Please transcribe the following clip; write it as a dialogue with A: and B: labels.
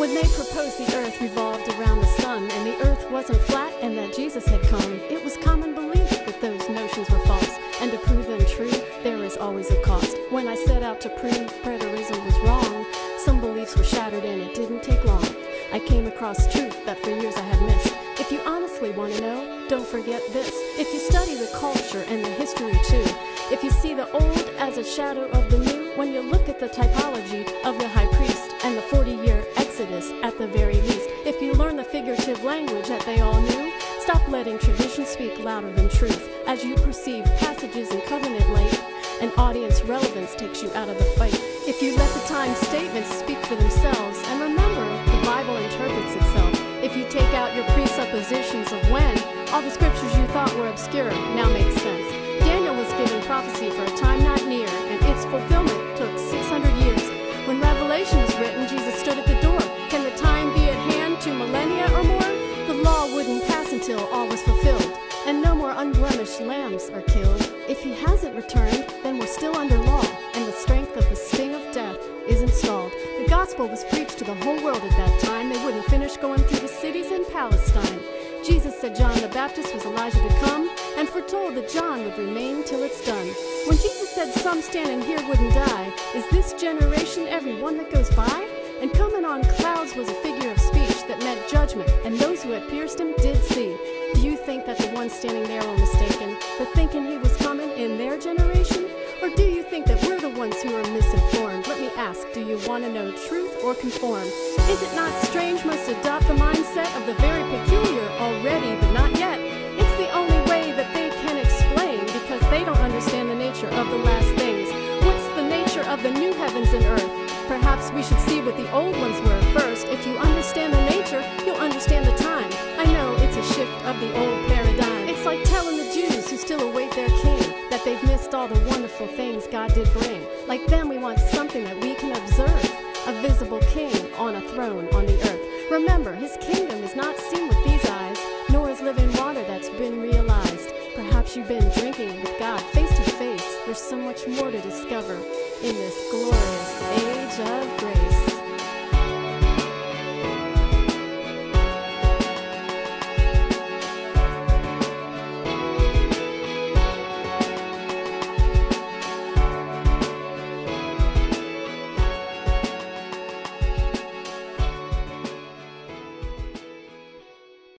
A: When they proposed the earth revolved around the sun and the earth wasn't flat and that Jesus had come, it was common belief that those notions were false, and to prove them true, there is always a cost. When I set out to prove preterism was wrong, some beliefs were shattered and it didn't take long. I came across truth that for years I had missed. If you honestly want to know, don't forget this. If you study the culture and the history too, if you see the old as a shadow of the new, when you look at the typology of the high priest and the 40-year Exodus at the very least, if you learn the figurative language that they all knew, stop letting tradition speak louder than truth. As you perceive passages in covenant light, and audience relevance takes you out of the fight. If you let the time statements speak for themselves, and remember, the Bible interprets itself. If you take out your presuppositions of when, all the scriptures you thought were obscure now make sense. Daniel was given prophecy for a time not near, and its fulfillment took 600 years. When Revelation was written, Jesus stood at the door. Can the time be at hand to millennia or more? The law wouldn't pass until all was fulfilled, and no more unblemished lambs are killed. If he hasn't returned, then we're still under law, and the strength of the sting of death is installed. The gospel was preached to the whole world at that time. They wouldn't finish going through the cities in Palestine. Jesus said John the Baptist was Elijah to come, and foretold that John would remain till it's done. When Jesus said some standing here wouldn't die, is this generation every one that goes by? And coming on clouds was a figure of speech that meant judgment, and those who had pierced him did see. Do you think that the ones standing there were mistaken for thinking he was coming in their generation? Or do you think that we're the ones who are misinformed? Let me ask, do you want to know truth or conform? Is it not strange must adopt the mindset of the very peculiar, already but not yet? It's the only way that they can explain, because they don't understand the nature of the last things. What's the nature of the new heavens and earth? Perhaps we should see what the old ones were first. If you understand the nature, you'll understand the time. I know it's a shift of the old paradigm. It's like telling the Jews who still await their king that they've missed all the wonderful things God did bring. Like them, we want something that we can observe, a visible king on a throne on the earth. Remember, his kingdom is not seen with these eyes, nor is living water that's been realized. Perhaps you've been drinking with God face to face. There's so much more to discover in this glorious age of grace.